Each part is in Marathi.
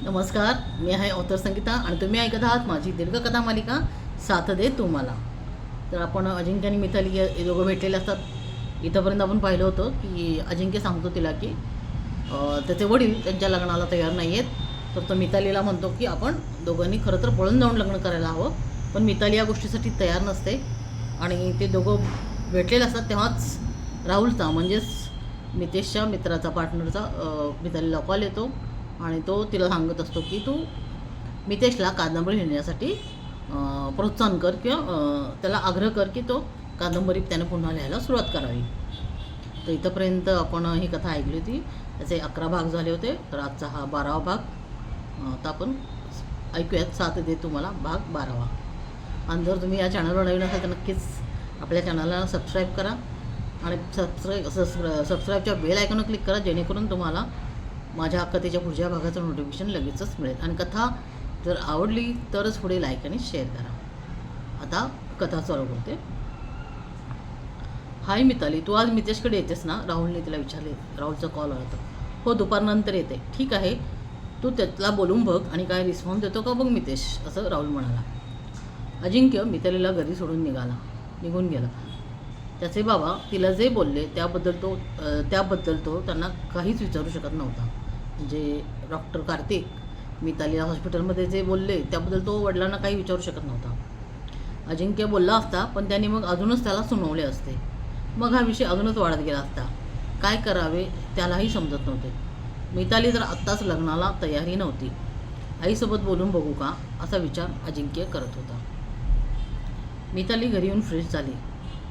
नमस्कार, मी आहे ऑथर संगीता आणि तुम्ही ऐकत आहात माझी दीर्घकथा मालिका साथ दे तू मला. तर आपण अजिंक्य आणि मिताली हे दोघं भेटलेले असतात. इथंपर्यंत आपण पाहिलं होतं की अजिंक्य सांगतो तिला की त्याचे वडील त्यांच्या लग्नाला तयार नाही आहेत. तर तो मितालीला म्हणतो की आपण दोघांनी खरं तर पळून जाऊन लग्न करायला हवं, पण मिताली या गोष्टीसाठी तयार नसते. आणि ते दोघं भेटलेले असतात तेव्हाच राहुलचा म्हणजेच मितेशच्या मित्राचा पार्टनरचा मितालीला कॉल येतो आणि तो तिला सांगत असतो की तू मितेशला कादंबरी लिहिण्यासाठी प्रोत्साहन कर किंवा त्याला आग्रह कर की तो कादंबरी त्याने पुन्हा लिहायला सुरुवात करावी. तर इथंपर्यंत आपण ही कथा ऐकली होती. त्याचे 11 भाग झाले होते. तर आजचा हा 12वा भाग. आता आपण ऐकूयात साथ दे तुम्हाला भाग 12वा. आणि जर तुम्ही या चॅनलवर नवीन असाल तर नक्कीच आपल्या चॅनलला सबस्क्राईब करा आणि सबस्क्राईबच्या बेल आयकॉनवर क्लिक करा, जेणेकरून तुम्हाला माझ्या कथेच्या पुढच्या भागाचं नोटिफिकेशन लगेचच मिळेल. आणि कथा जर आवडली तरच पुढे लाईक आणि शेअर करा. आता कथा चालू करते. हाय मिताली, तू आज मितेशकडे येतेस ना? राहुलने तिला विचारले. राहुलचा कॉल आला होता. हो, दुपारनंतर येते. ठीक आहे, तू त्याला बोलून बघ आणि काय रिस्पॉन्स देतो का बघ मितेश, असं राहुल म्हणाला. अजिंक्य मितालीला घरी सोडून निघून गेला. त्याचे बाबा तिला जे बोलले त्याबद्दल तो त्यांना काहीच विचारू शकत नव्हता. म्हणजे डॉक्टर कार्तिक मितालीला हॉस्पिटलमध्ये जे बोलले त्याबद्दल तो वडिलांना काही विचारू शकत नव्हता. अजिंक्य बोलला असता, पण त्यांनी मग अजूनच त्याला सुनावले असते. मग हा विषय अजूनच वाढत गेला असता. काय करावे त्यालाही समजत नव्हते. मिताली तर आत्ताच लग्नाला तयारी नव्हती. आईसोबत बोलून बघू का, असा विचार अजिंक्य करत होता. मिताली घरी येऊन फ्रेश झाली.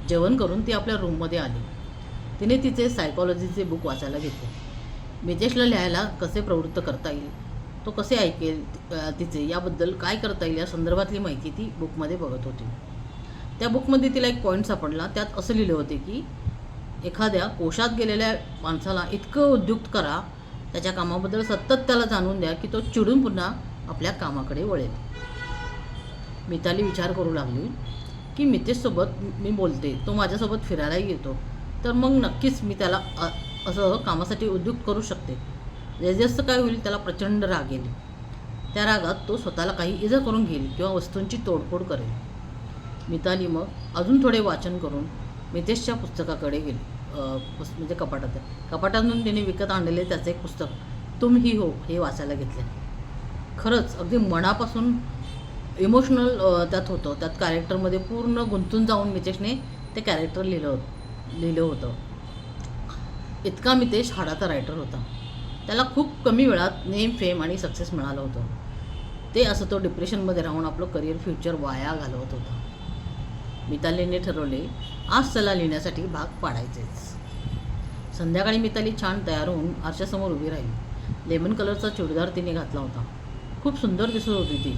जेवण करून ती आपल्या रूममध्ये आली. तिने तिचे सायकॉलॉजीचे बुक वाचायला घेतले. मितेशला लिहायला कसे प्रवृत्त करता येईल, तो कसे ऐकेल तिचे, याबद्दल काय करता येईल या संदर्भातली माहिती ती बुकमध्ये बघत होती. त्या बुकमध्ये तिला एक पॉईंट सापडला. त्यात असं लिहिलं होते की एखाद्या कोशात गेलेल्या माणसाला इतकं उद्युक्त करा, त्याच्या कामाबद्दल सतत त्याला जाणून द्या की तो चिडून पुन्हा आपल्या कामाकडे वळेल. मिताली विचार करू लागली की मितेशसोबत मी बोलते, तो माझ्यासोबत फिरायलाही येतो, तर मग नक्कीच मी त्याला असं कामासाठी उद्युक्त करू शकते. जसं काय होईल त्याला प्रचंड राग येईल. त्या रागात तो स्वतःला काही इजा करून घेईल किंवा वस्तूंची तोडफोड करेल. मिताली मग अजून थोडे वाचन करून मितेशच्या पुस्तकाकडे गेली. म्हणजे कपाटातून तिने विकत आणलेले त्याचे एक पुस्तक तुम ही हो हे वाचायला घेतले. खरंच अगदी मनापासून इमोशनल त्यात होतं. त्यात कॅरेक्टरमध्ये पूर्ण गुंतून जाऊन मितेशने ते कॅरेक्टर लिहिलं होतं. इतका मितेश हाडाचा रायटर होता. त्याला खूप कमी वेळात नेम, फेम आणि सक्सेस मिळालं होतं. ते असं तो डिप्रेशनमध्ये राहून आपलं करिअर, फ्युचर वाया घालवत होता. मितालीने ठरवले आज त्याला लिहिण्यासाठी भाग पाडायचेच. संध्याकाळी मिताली छान तयार होऊन आरशासमोर उभी राहिली. लेमन कलरचा चुडीदार तिने घातला होता. खूप सुंदर दिसत होती ती.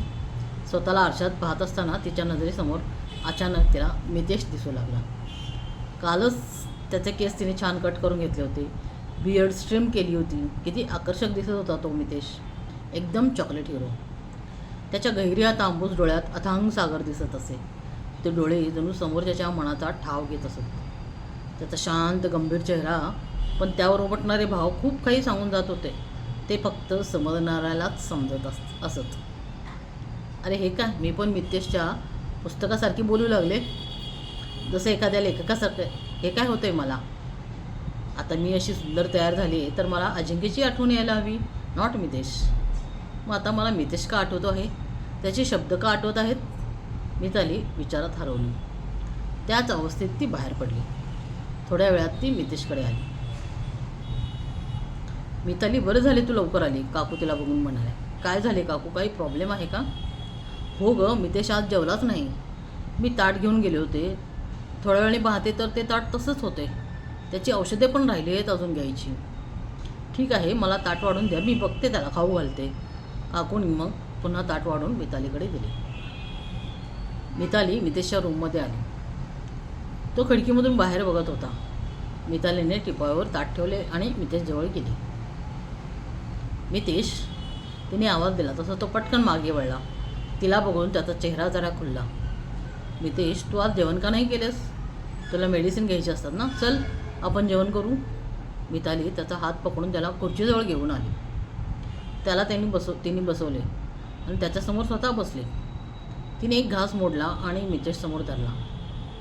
स्वतःला आरशात पाहत असताना तिच्या नजरेसमोर अचानक तिला मितेश दिसू लागला. कालच त्याचे केस तिने छान कट करून घेतले होते. बियर्ड स्ट्रिम केली होती. किती आकर्षक दिसत होता तो मितेश, एकदम चॉकलेट हिरो. त्याच्या गहिऱ्या तांबूस डोळ्यात अथांग सागर दिसत असे. ते डोळे जणू समोरच्याच्या मनाचा ठाव घेत असत. त्याचा शांत गंभीर चेहरा, पण त्यावर उमटणारे भाव खूप काही सांगून जात होते. ते फक्त समजणाऱ्यालाच समजत असत. अरे हे काय, मी पण मितेशच्या पुस्तकासारखी बोलू लागले, जसं एखाद्या लेखकासारखं. हे काय होतंय मला? आता मी अशी सुंदर तयार झाली तर मला अजिंक्यची आठवण यायला हवी, नॉट मितेश. मग आता मला मितेश का आठवतो आहे, त्याचे शब्द का आठवत आहेत? मिताली विचारात हरवली. त्याच अवस्थेत ती बाहेर पडली. थोड्या वेळात ती मितेशकडे आली. मिताली, बरं झाले तू लवकर आली, काकू तिला बघून म्हणाल्या. काय झाले काकू, काही प्रॉब्लेम आहे का? हो गं, मितेश आज जेवलाच नाही. मी ताट घेऊन गेले होते. थोड्या वेळाने पाहते तर ते ताट तसंच होते. त्याची औषधे पण राहिली आहेत अजून घ्यायची. ठीक आहे, मला ताट वाढून द्या, मी बघते त्याला खाऊ घालते. काकूनी मग पुन्हा ताट वाढून मितालीकडे दिले. मिताली मितेशच्या रूममध्ये आली. तो खिडकीमधून बाहेर बघत होता. मितालीने टिपायावर ताट ठेवले आणि मितेशजवळ गेली. मितेश, तिने आवाज दिला तसा तो पटकन मागे वळला. तिला बघून त्याचा चेहरा जरा खुलला. मितेश, तू आज जेवण का नाही केलेस? तुला मेडिसिन घ्यायची असतात ना, चल आपण जेवण करू. मिताली त्याचा हात पकडून त्याला खुर्चीजवळ घेऊन आली. त्याला तिने बसवले आणि त्याच्यासमोर स्वतः बसले. तिने एक घास मोडला आणि मितेश समोर धरला.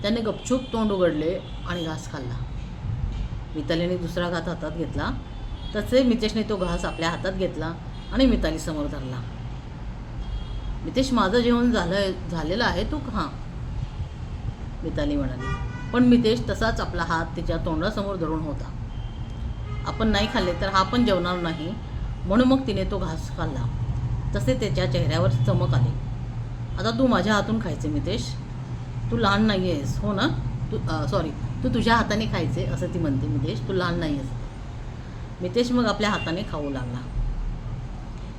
त्याने गपचूप तोंड उघडले आणि घास खाल्ला. मितालीने दुसरा घास हातात घेतला. तसे मितेशने तो घास आपल्या हातात घेतला आणि मिताली समोर धरला. मितेश, माझं जेवण झालेलं आहे, तू खा, मिताली म्हणाली. पण मितेश तसाच आपला हात तिच्या तोंडासमोर धरून होता. आपण नाही खाल्ले तर हा पण जेवणार नाही, म्हणून मग तिने तो घास खाल्ला. तसे त्याच्या चेहऱ्यावर चमक आली. आता तू माझ्या हातून खायचे मितेश, तू लहान नाही आहेस, हो ना? तू तुझ्या हाताने खायचे असं ती म्हणते. मितेश, तू लहान नाही आहेस. मितेश मग आपल्या हाताने खाऊ लागला.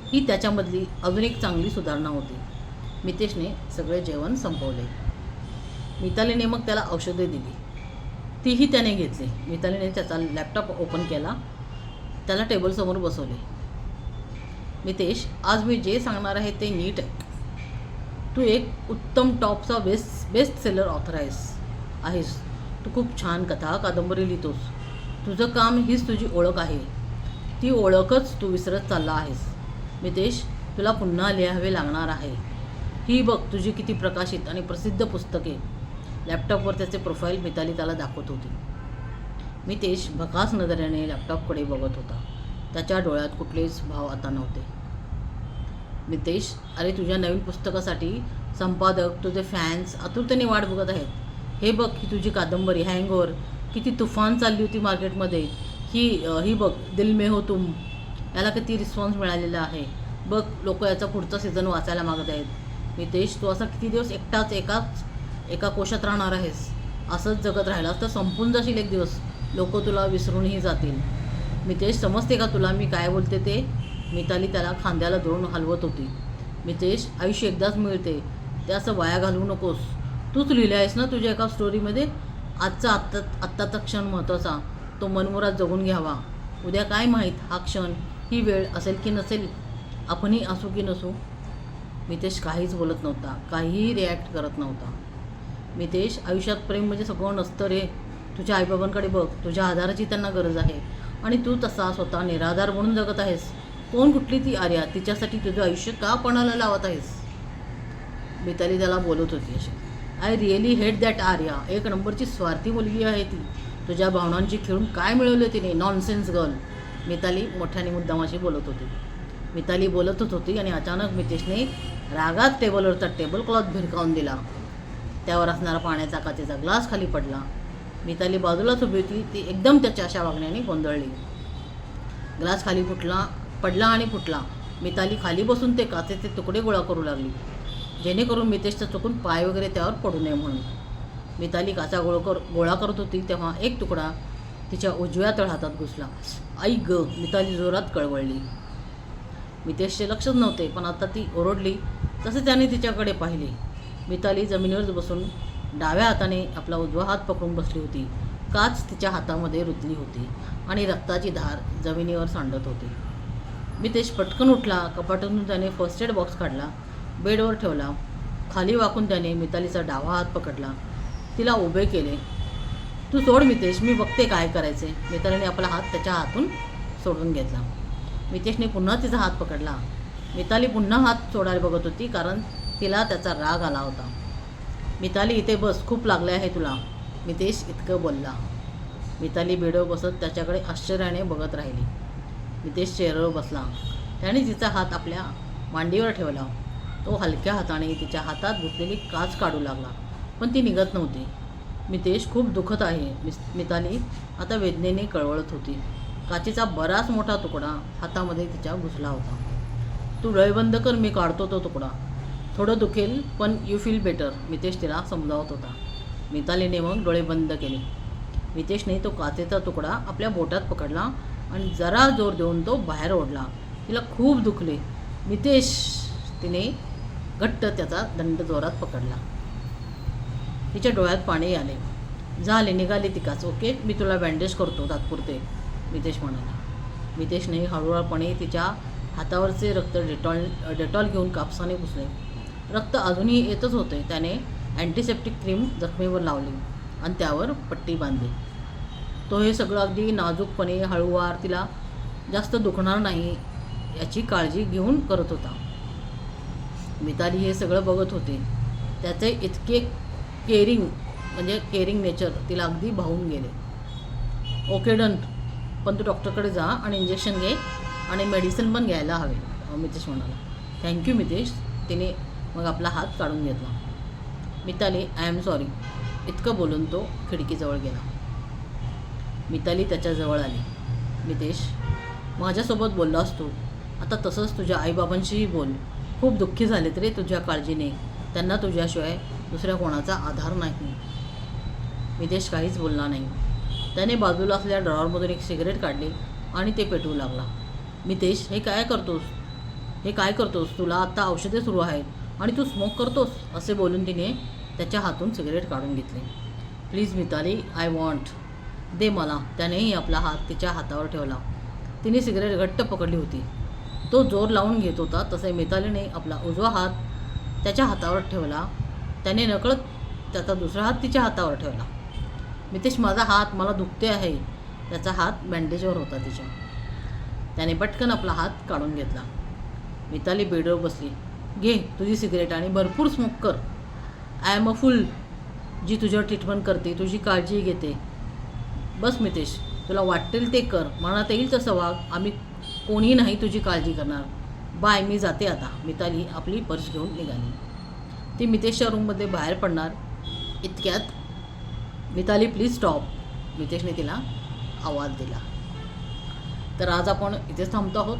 ही त्याच्यामधली अजून एक चांगली सुधारणा होती. मितेशने सगळे जेवण संपवले. मितालीने मग त्याला औषधे दिली, तीही त्याने घेतली. मितालीने त्याचा लॅपटॉप ओपन केला, त्याला टेबलसमोर बसवले. मितेश, आज मी जे सांगणार आहे ते नीट आहे. तू एक उत्तम टॉपचा बेस्ट सेलर ऑथर आहेस. तू खूप छान कथा कादंबरी लिहितोस. तुझं काम हीच तुझी ओळख आहे. ती ओळखच तू विसरत चालला आहेस. मितेश, तुला पुन्हा लिहावे लागणार आहे. ही बघ तुझी किती प्रकाशित आणि प्रसिद्ध पुस्तके. लॅपटॉपवर त्याचे प्रोफाईल मिताली त्याला दाखवत होती. मितेश भकास नजरेने लॅपटॉपकडे बघत होता. त्याच्या डोळ्यात कुठलेच भाव आता नव्हते. मितेश, अरे तुझ्या नवीन पुस्तकासाठी संपादक, तुझे फॅन्स आतुरतेने वाट बघत आहेत. हे बघ, ही तुझी कादंबरी हँगओव्हर किती तुफान चालली होती मार्केटमध्ये. ही बघ, दिल में हो तुम, याला किती रिस्पॉन्स मिळालेला आहे. बघ, लोक याचा पुढचा सीझन वाचायला मागत आहेत. मितेश, तू असा किती दिवस एकटाच एका कोशात राहणार आहेस? असंच जगत राहिलास तर संपून जाशील एक दिवस. लोक तुला विसरूनही जातील. मितेश, समजते का तुला मी काय बोलते ते? मिताली त्याला खांद्याला धरून हलवत होती. मितेश, आयुष्य एकदाच मिळते, ते असं वाया घालवू नकोस. तूच लिहिलं आहेस ना तुझ्या एका स्टोरीमध्ये, आत्ताचा क्षण महत्त्वाचा, तो मनमुराद जगून घ्यावा. उद्या काय माहीत, हा क्षण, ही वेळ असेल की नसेल, आपणही असू की नसू. मितेश काहीच बोलत नव्हता, काहीही रिॲक्ट करत नव्हता. मितेश, आयुष्यात प्रेम म्हणजे सगळं नसतं रे. तुझ्या आईबाबांकडे बघ, तुझ्या आधाराची त्यांना गरज आहे आणि तू तसा स्वतः निराधार म्हणून जगत आहेस. कोण कुठली ती आर्या, तिच्यासाठी तुझं आयुष्य का पणाला लावत आहेस? मिताली त्याला बोलत होती अशी. I really hate that Arya. एक नंबरची स्वार्थी मुलगी आहे ती. तुझ्या भावनांची खेळून काय मिळवलं तिने? Nonsense girl. मिताली मोठ्याने मुद्दामाशी बोलत होती. मिताली बोलतच होती आणि अचानक मितेशने रागात टेबलवरचा टेबल क्लॉथ भिरकावून दिला. त्यावर असणारा पाण्याचा काचेचा ग्लास खाली पडला. मिताली बाजूलाच उभी होती. ती एकदम त्याच्या अशा वागण्याने गोंधळली. ग्लास खाली पडला आणि फुटला. मिताली खाली बसून ते काचेचे तुकडे गोळा करू लागली, जेणेकरून मितेशचा चुकून पाय वगैरे त्यावर पडू नये म्हणून. मिताली काचा गोळा करत होती तेव्हा एक तुकडा तिच्या उजव्या तळहातात घुसला. आई ग, मिताली जोरात कळवळली. मितेशचे लक्षच नव्हते, पण आता ती ओरडली तसे त्याने तिच्याकडे पाहिले. मिताली जमिनीवर बसून डाव्या हाताने आपला उजवा हात पकडून बसली होती. काच तिच्या हातामध्ये रुतली होती आणि रक्ताची धार जमिनीवर सांडत होती. मितेश पटकन उठला. कपाटातून त्याने फर्स्ट एड बॉक्स काढला, बेडवर ठेवला. खाली वाकून त्याने मितालीचा डावा हात पकडला, तिला उभे केले. तू सोड मितेश, मी बघते काय करायचे. मितालीने आपला हात त्याच्या हातून सोडून घेतला. मितेशने पुन्हा तिचा हात पकडला. मिताली पुन्हा हात सोडायला बघत होती, कारण तिला त्याचा राग आला होता. मिताली, इथे बस, खूप लागले आहे तुला, मितेश इतकं बोलला. मिताली बेडवर बसत त्याच्याकडे आश्चर्याने बघत राहिली. मितेश चेअरवर बसला. त्याने तिचा हात आपल्या मांडीवर ठेवला. तो हलक्या हाताने तिच्या हातात घुसलेली काच काढू लागला, पण ती निघत नव्हती. मितेश, खूप दुखत आहे, मिताली आता वेदनेने कळवळत होती. काचेचा बराच मोठा तुकडा हातामध्ये तिच्या घुसला होता. तू डोळे बंद कर, मी काढतो तो तुकडा. थोडं दुखेल, पण यू फील बेटर, मितेश तिला समजावत होता. मितालीने मग डोळे बंद केले. मितेशने तो काचेचा तुकडा आपल्या बोटात पकडला आणि जरा जोर देऊन तो बाहेर ओढला. तिला खूप दुखले. मितेश, तिने घट्ट त्याचा दंड जोरात पकडला. तिच्या डोळ्यात पाणी आले. झाले, निघाली ती काच. ओके, मी तुला बँडेज करतो तात्पुरते, मितेश म्हणाला. मितेशने हळूहळूपणे तिच्या हातावरचे रक्त डेटॉल घेऊन कापसाने पुसले. रक्त अजूनही येतच होते. त्याने अँटीसेप्टिक क्रीम जखमेवर लावली आणि त्यावर पट्टी बांधली. तो हे सगळं अगदी नाजूकपणे, हळूवार, तिला जास्त दुखणार नाही याची काळजी घेऊन करत होता. मिताली हे सगळं बघत होते. त्याचे इतके केअरिंग नेचर तिला अगदी भावून गेले. ओके डन, पण तू डॉक्टरकडे जा आणि इंजेक्शन घे आणि मेडिसिन पण घ्यायला हवे, मितेश म्हणाला. थँक्यू मितेश. तिने मग आपला हात काढून घेतला. मिताली आय एम सॉरी इतकं बोलून तो खिडकीजवळ गेला. मिताली त्याच्याजवळ आली. मितेश, माझ्यासोबत बोललास तू, आता तसंच तुझ्या आईबाबांशीही बोल. खूप दुःखी झालेत रे तुझ्या काळजीने. त्यांना तुझ्याशिवाय दुसऱ्या कोणाचा आधार नाही. मितेश काहीच बोलला नाही. त्याने बाजूला असलेल्या ड्रॉवरमधून एक सिगरेट काढली आणि ते पेटवू लागला. मितेश, हे काय करतोस? तुला आत्ता औषधे सुरू आहेत आणि तू स्मोक करतोस, असे बोलून तिने त्याच्या हातून सिगरेट काढून घेतली. प्लीज मिताली, आय वॉन्ट, दे मला. त्यानेही आपला हात तिच्या हातावर ठेवला. तिने सिगरेट घट्ट पकडली होती. तो जोर लावून घेत होता तसे मितालीने आपला उजवा हात त्याच्या हातावर ठेवला. त्याने नकळत त्याचा दुसरा हात तिच्या हातावर ठेवला. मितेश, माझा हात, मला दुखते आहे. त्याचा हात बँडेजवर होता तिच्या. त्याने पटकन आपला हात काढून घेतला. मिताली बेडवर बसली. घे तुझी सिगरेट आणि भरपूर स्मोक कर. आय एम अ फुल जी तुझ्यावर ट्रीटमेंट करते, तुझी काळजी घेते. बस मितेश, तुला वाटेल ते कर, मनात येईल तसं वाग. आम्ही कोणी नाही तुझी काळजी करणार. बाय, मी जाते आता. मिताली आपली पर्स घेऊन निघाली. ती मितेशच्या रूममध्ये बाहेर पडणार इतक्यात मिताली प्लीज स्टॉप, मितेशने तिला आवाज दिला. तर आज आपण इथेच थांबतो आहोत.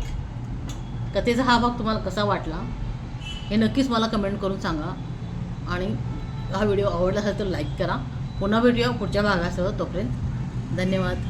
कथेचा हा भाग तुम्हाला कसा वाटला हे नक्कीच मला कमेंट करून सांगा. आणि हा व्हिडिओ आवडला असेल तर लाईक करा. पुन्हा भेटूया पुढच्या भागासह. तोपर्यंत धन्यवाद.